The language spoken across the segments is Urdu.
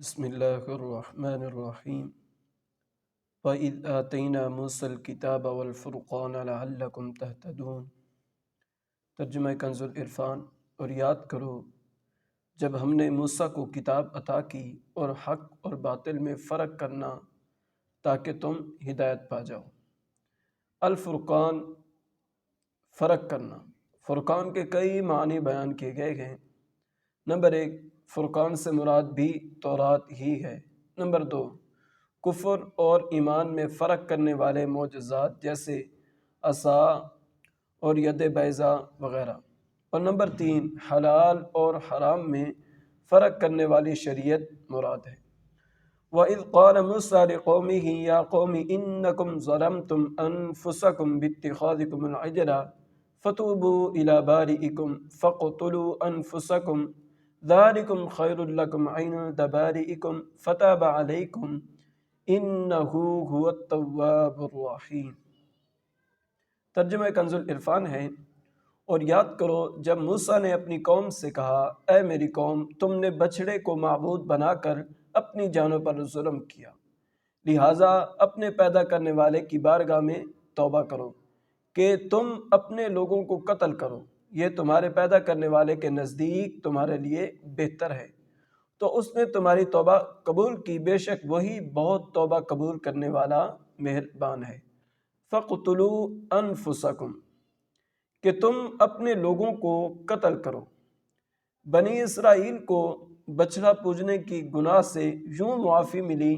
بسم اللہ الرحمن الرحیم وَإِذْ آتَيْنَا مُوسَى الْكِتَابَ وَالْفُرْقَانَ لَعَلَّكُمْ تَهْتَدُونَ۔ ترجمہ کنز العرفان۔ اور یاد کرو جب ہم نے موسیٰ کو کتاب عطا کی اور حق اور باطل میں فرق کرنا تاکہ تم ہدایت پا جاؤ۔ الفرقان، فرق کرنا۔ فرقان کے کئی معنی بیان کیے گئے ہیں۔ نمبر 1، فرقان سے مراد بھی تورات ہی ہے۔ نمبر 2، کفر اور ایمان میں فرق کرنے والے معجزات جیسے عصا اور ید بیضا وغیرہ۔ اور نمبر 3، حلال اور حرام میں فرق کرنے والی شریعت مراد ہے۔ وَإِذْ قَالَ مُوسَىٰ لِقَوْمِهِ يَا قَوْمِ إِنَّكُمْ ظَلَمْتُمْ أَنفُسَكُمْ بِاتِّخَاذِكُمُ الْعِجْلَ فَتُوبُوا إِلَىٰ بَارِئِكُمْ فَاقْتُلُوا أَنفُسَكُمْ ذَلِكُمْ خَيْرٌ لَكُمْ عِندَ بَارِئِكُمْ فَتَابَ عَلَيْكُمْ إِنَّهُ هُوَ التَّوَّابُ الرَّحِيمُ۔ ترجمہ کنز العرفان ہے، اور یاد کرو جب موسیٰ نے اپنی قوم سے کہا، اے میری قوم، تم نے بچھڑے کو معبود بنا کر اپنی جانوں پر ظلم کیا، لہٰذا اپنے پیدا کرنے والے کی بارگاہ میں توبہ کرو کہ تم اپنے لوگوں کو قتل کرو، یہ تمہارے پیدا کرنے والے کے نزدیک تمہارے لیے بہتر ہے، تو اس نے تمہاری توبہ قبول کی، بے شک وہی بہت توبہ قبول کرنے والا مہربان ہے۔ فَاقْتُلُوا أَنفُسَكُمْ، کہ تم اپنے لوگوں کو قتل کرو۔ بنی اسرائیل کو بچڑا پوجنے کی گناہ سے یوں معافی ملی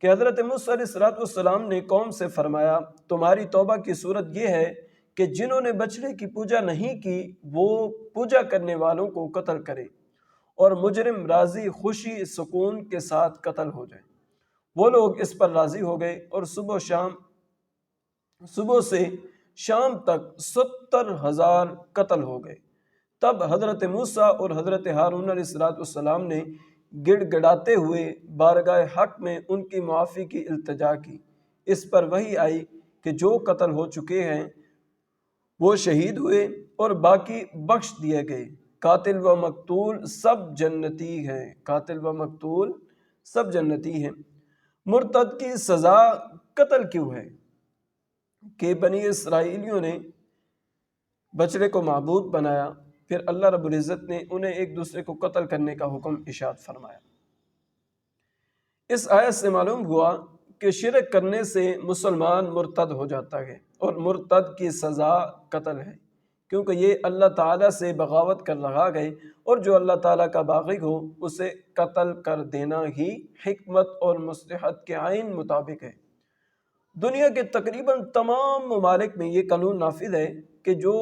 کہ حضرت موسیٰ علیہ السلام نے قوم سے فرمایا، تمہاری توبہ کی صورت یہ ہے کہ جنہوں نے بچڑے کی پوجا نہیں کی وہ پوجا کرنے والوں کو قتل کرے، اور مجرم راضی خوشی سکون کے ساتھ قتل ہو جائے۔ وہ لوگ اس پر راضی ہو گئے، اور صبح سے شام تک 70,000 قتل ہو گئے۔ تب حضرت موسیٰ اور حضرت ہارون علیہ السلام نے گڑ گڑاتے ہوئے بارگاہ حق میں ان کی معافی کی التجا کی۔ اس پر وحی آئی کہ جو قتل ہو چکے ہیں وہ شہید ہوئے اور باقی بخش دیے گئے۔ قاتل و مقتول سب جنتی ہیں، قاتل و مقتول سب جنتی ہیں۔ مرتد کی سزا قتل کیوں ہے؟ کہ بنی اسرائیلیوں نے بچڑے کو معبود بنایا، پھر اللہ رب العزت نے انہیں ایک دوسرے کو قتل کرنے کا حکم ارشاد فرمایا۔ اس آیت سے معلوم ہوا کہ شرک کرنے سے مسلمان مرتد ہو جاتا ہے، اور مرتد کی سزا قتل ہے، کیونکہ یہ اللہ تعالیٰ سے بغاوت کر رہا گئے، اور جو اللہ تعالیٰ کا باغی ہو اسے قتل کر دینا ہی حکمت اور مصلحت کے عین مطابق ہے۔ دنیا کے تقریباً تمام ممالک میں یہ قانون نافذ ہے کہ جو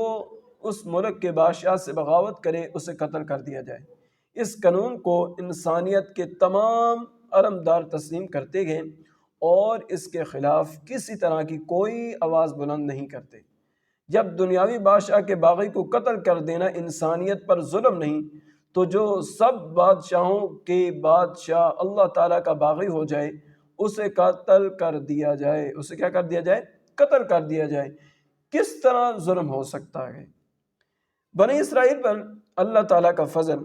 اس ملک کے بادشاہ سے بغاوت کرے اسے قتل کر دیا جائے۔ اس قانون کو انسانیت کے تمام علمدار تسلیم کرتے ہیں اور اس کے خلاف کسی طرح کی کوئی آواز بلند نہیں کرتے۔ جب دنیاوی بادشاہ کے باغی کو قتل کر دینا انسانیت پر ظلم نہیں، تو جو سب بادشاہوں کے بادشاہ اللہ تعالیٰ کا باغی ہو جائے اسے قتل کر دیا جائے، اسے کیا کر دیا جائے؟ قتل کر دیا جائے۔ کس طرح ظلم ہو سکتا ہے؟ بنی اسرائیل پر اللہ تعالیٰ کا فضل،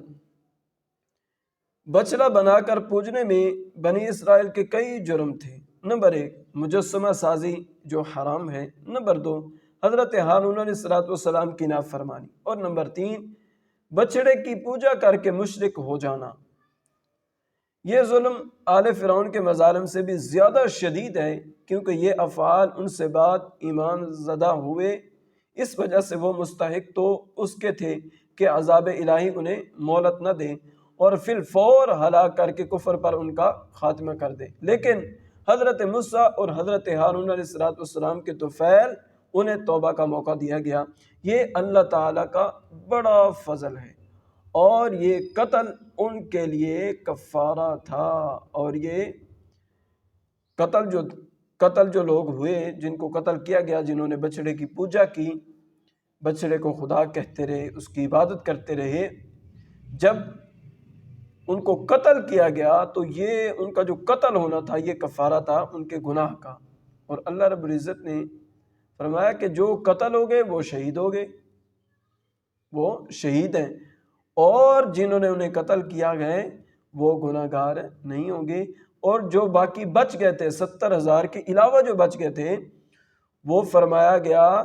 بچڑا بنا کر پوجنے میں بنی اسرائیل کے کئی جرم تھے۔ نمبر 1، مجسمہ سازی جو حرام ہے۔ نمبر 2، حضرت ہارون علیہ السلام کی نافرمانی۔ اور نمبر 3، بچڑے کی پوجا کر کے مشرک ہو جانا۔ یہ ظلم آل فرعون کے مظالم سے بھی زیادہ شدید ہے، کیونکہ یہ افعال ان سے بعد ایمان زدہ ہوئے، اس وجہ سے وہ مستحق تو اس کے تھے کہ عذاب الہی انہیں مہلت نہ دے اور فی الفور ہلاک کر کے کفر پر ان کا خاتمہ کر دے، لیکن حضرت موسیٰ اور حضرت ہارون علیہ السلام کے طفیل انہیں توبہ کا موقع دیا گیا۔ یہ اللہ تعالیٰ کا بڑا فضل ہے، اور یہ قتل ان کے لیے کفارہ تھا۔ اور یہ قتل جو لوگ ہوئے، جن کو قتل کیا گیا، جنہوں نے بچڑے کی پوجا کی، بچڑے کو خدا کہتے رہے، اس کی عبادت کرتے رہے، جب ان کو قتل کیا گیا تو یہ ان کا جو قتل ہونا تھا یہ کفارہ تھا ان کے گناہ کا۔ اور اللہ رب العزت نے فرمایا کہ جو قتل ہو گئے وہ شہید ہو گئے، وہ شہید ہیں، اور جنہوں نے انہیں قتل کیا گئے وہ گناہ گار نہیں ہوں گے۔ اور جو باقی بچ گئے تھے 70,000 کے علاوہ جو بچ گئے تھے، وہ فرمایا گیا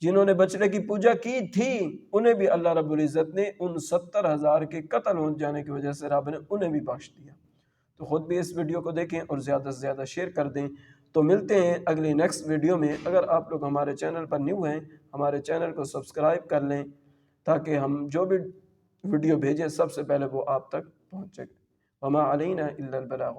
جنہوں نے بچڑے کی پوجا کی تھی انہیں بھی اللہ رب العزت نے ان 70,000 کے قتل ہو جانے کی وجہ سے رب نے انہیں بھی بخش دیا۔ تو خود بھی اس ویڈیو کو دیکھیں اور زیادہ سے زیادہ شیئر کر دیں۔ تو ملتے ہیں اگلی نیکسٹ ویڈیو میں۔ اگر آپ لوگ ہمارے چینل پر نیو ہیں، ہمارے چینل کو سبسکرائب کر لیں تاکہ ہم جو بھی ویڈیو بھیجیں سب سے پہلے وہ آپ تک پہنچے۔ وما علینا الا البلاغ